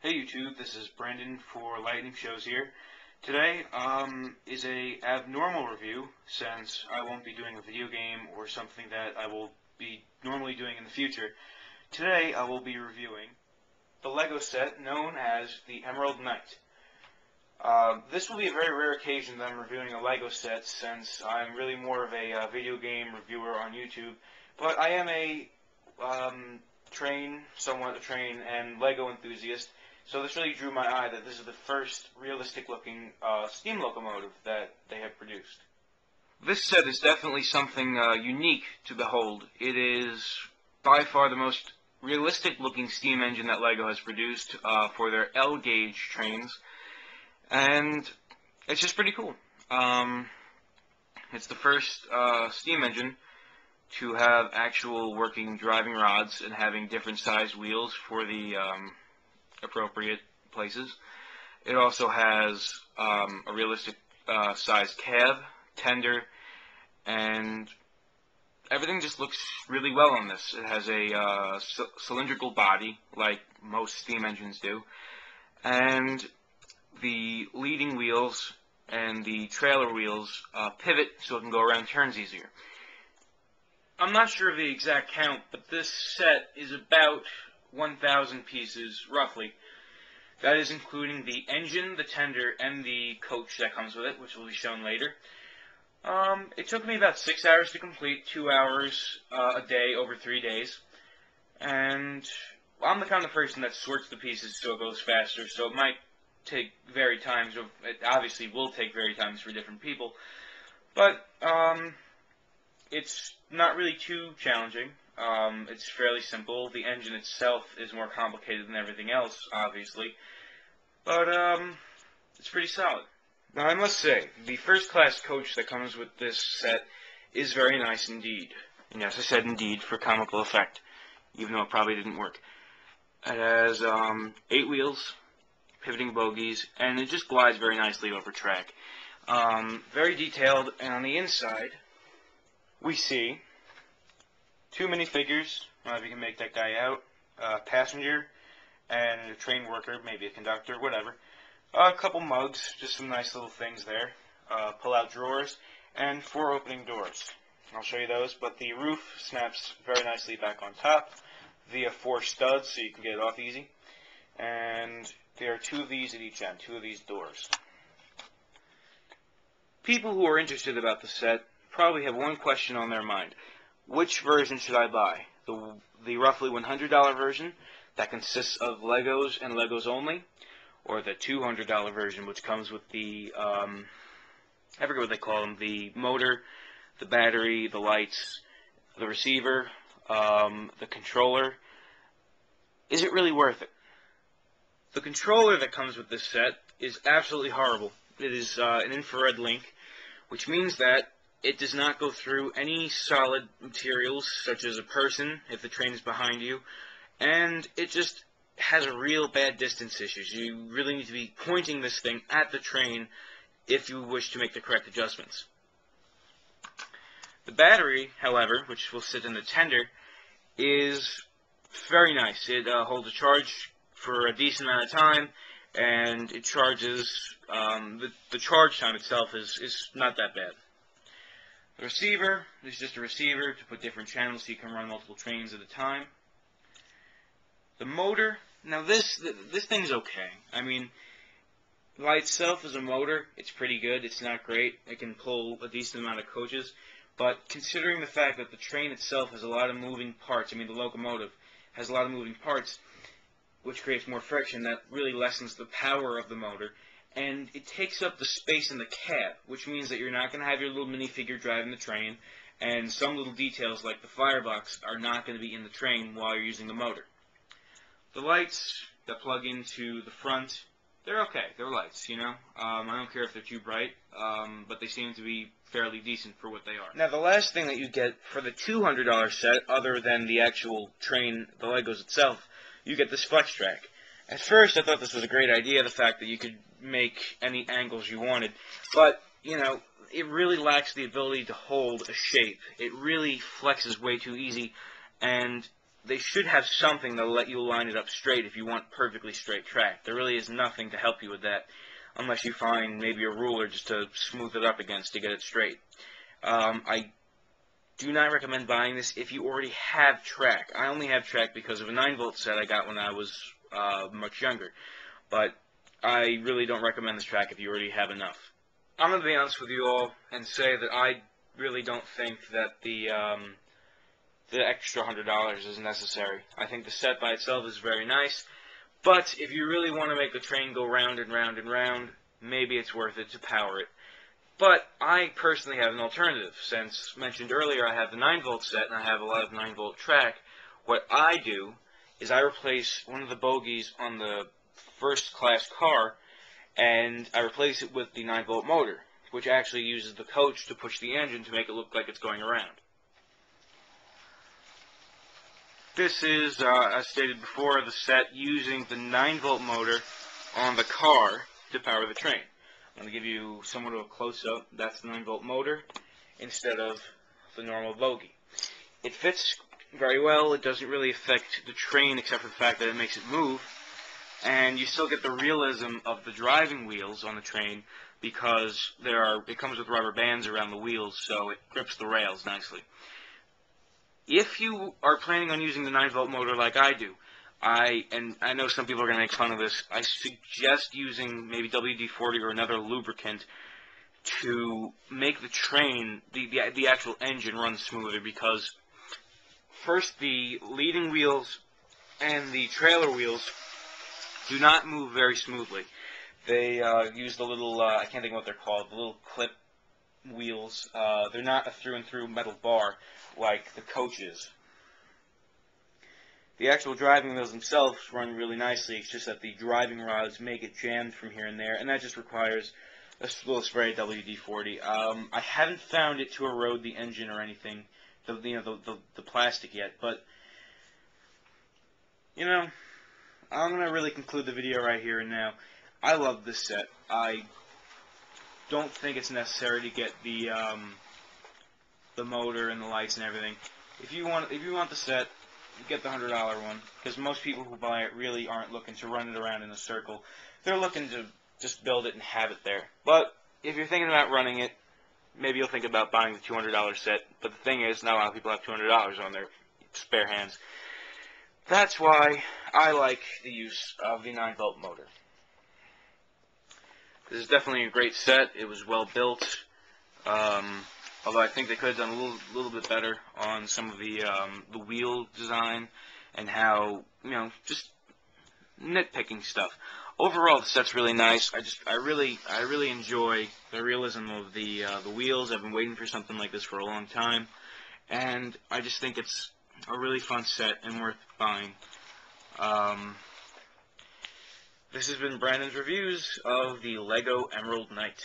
Hey YouTube, this is Brendan for Lightning Shows here. Today is a abnormal review, since I won't be doing a video game or something that I will be normally doing in the future. Today I will be reviewing the LEGO set known as the Emerald Knight. This will be a very rare occasion that I'm reviewing a LEGO set, since I'm really more of a video game reviewer on YouTube, but I am a somewhat a train and LEGO enthusiast. So this really drew my eye that this is the first realistic-looking steam locomotive that they have produced. This set is definitely something unique to behold. It is by far the most realistic-looking steam engine that LEGO has produced for their L-gauge trains, and it's just pretty cool. It's the first steam engine to have actual working driving rods and having different sized wheels for the appropriate places. It also has a realistic sized cab, tender, and everything just looks really well on this. It has a cylindrical body, like most steam engines do, and the leading wheels and the trailer wheels pivot so it can go around turns easier. I'm not sure of the exact count, but this set is about 1,000 pieces, roughly. That is including the engine, the tender, and the coach that comes with it, which will be shown later. It took me about 6 hours to complete, 2 hours a day over 3 days. And I'm the kind of person that sorts the pieces so it goes faster, so it might take varied times, or it obviously will take varied times for different people. But it's not really too challenging. It's fairly simple. The engine itself is more complicated than everything else, obviously, but it's pretty solid. Now, I must say, the first-class coach that comes with this set is very nice indeed. And yes, I said indeed for comical effect, even though it probably didn't work. It has 8 wheels, pivoting bogies, and it just glides very nicely over track. Very detailed, and on the inside, we see 2 minifigures, if you can make that guy out, a passenger, and a train worker, maybe a conductor, whatever. A couple mugs, just some nice little things there. Pull-out drawers, and 4 opening doors. I'll show you those, but the roof snaps very nicely back on top via 4 studs, so you can get it off easy. And there are 2 of these at each end, 2 of these doors. People who are interested about the set probably have one question on their mind. Which version should I buy? The roughly $100 version that consists of Legos and Legos only, or the $200 version which comes with the, I forget what they call them, the motor, the battery, the lights, the receiver, the controller? Is it really worth it? The controller that comes with this set is absolutely horrible. It is an infrared link, which means that it does not go through any solid materials, such as a person, if the train is behind you, and it just has a real bad distance issues. You really need to be pointing this thing at the train if you wish to make the correct adjustments. The battery, however, which will sit in the tender, is very nice. It holds a charge for a decent amount of time, and it charges, the charge time itself is not that bad. The receiver is just a receiver to put different channels so you can run multiple trains at a time. The motor, now this thing's okay. I mean, by itself as a motor, it's pretty good. It's not great. It can pull a decent amount of coaches. But considering the fact that the train itself has a lot of moving parts, I mean the locomotive has a lot of moving parts, which creates more friction, that really lessens the power of the motor. And it takes up the space in the cab, which means that you're not going to have your little minifigure driving the train, and some little details like the firebox are not going to be in the train while you're using the motor. The lights that plug into the front, they're okay. They're lights, you know. I don't care if they're too bright, but they seem to be fairly decent for what they are. Now, the last thing that you get for the $200 set, other than the actual train, the Legos itself, you get this flex track. At first, I thought this was a great idea, the fact that you could make any angles you wanted, but, you know, it really lacks the ability to hold a shape. It really flexes way too easy, and they should have something that'll let you line it up straight if you want perfectly straight track. There really is nothing to help you with that, unless you find maybe a ruler just to smooth it up against to get it straight. I do not recommend buying this if you already have track. I only have track because of a 9-volt set I got when I was much younger, but I really don't recommend this track if you already have enough. I'm going to be honest with you all and say that I really don't think that the extra $100 is necessary. I think the set by itself is very nice, but if you really want to make the train go round and round and round, maybe it's worth it to power it. But I personally have an alternative. Since mentioned earlier, I have the 9-volt set and I have a lot of 9-volt track. What I do is I replace one of the bogies on the first class car, and I replace it with the 9-volt motor, which actually uses the coach to push the engine to make it look like it's going around. This is, as stated before, the set using the 9-volt motor on the car to power the train. I'm going to give you somewhat of a close-up. That's the 9-volt motor instead of the normal bogie. It fits very well. It doesn't really affect the train except for the fact that it makes it move. And you still get the realism of the driving wheels on the train because it comes with rubber bands around the wheels, so it grips the rails nicely. If you are planning on using the 9-volt motor like I do, and I know some people are going to make fun of this, I suggest using maybe WD-40 or another lubricant to make the train, the actual engine, run smoother, because first, the leading wheels and the trailer wheels do not move very smoothly. They use the little, I can't think of what they're called, the little clip wheels. They're not a through-and-through metal bar like the coaches. The actual driving wheels themselves run really nicely. It's just that the driving rods make it jammed from here and there, and that just requires a little spray of WD-40. I haven't found it to erode the engine or anything, the plastic yet, but you know, I'm gonna really conclude the video right here and now. I love this set. I don't think it's necessary to get the motor and the lights and everything. If you want the set, get the $100 one, because most people who buy it really aren't looking to run it around in a circle. They're looking to just build it and have it there. But if you're thinking about running it, maybe you'll think about buying the $200 set. But the thing is, not a lot of people have $200 on their spare hands. That's why I like the use of the 9-volt motor. This is definitely a great set. It was well built. Although I think they could have done a little bit better on some of the wheel design and how, just nitpicking stuff. Overall, the set's really nice. I really enjoy the realism of the wheels. I've been waiting for something like this for a long time, and I just think it's a really fun set and worth buying. This has been Brandon's reviews of the Lego Emerald Knight.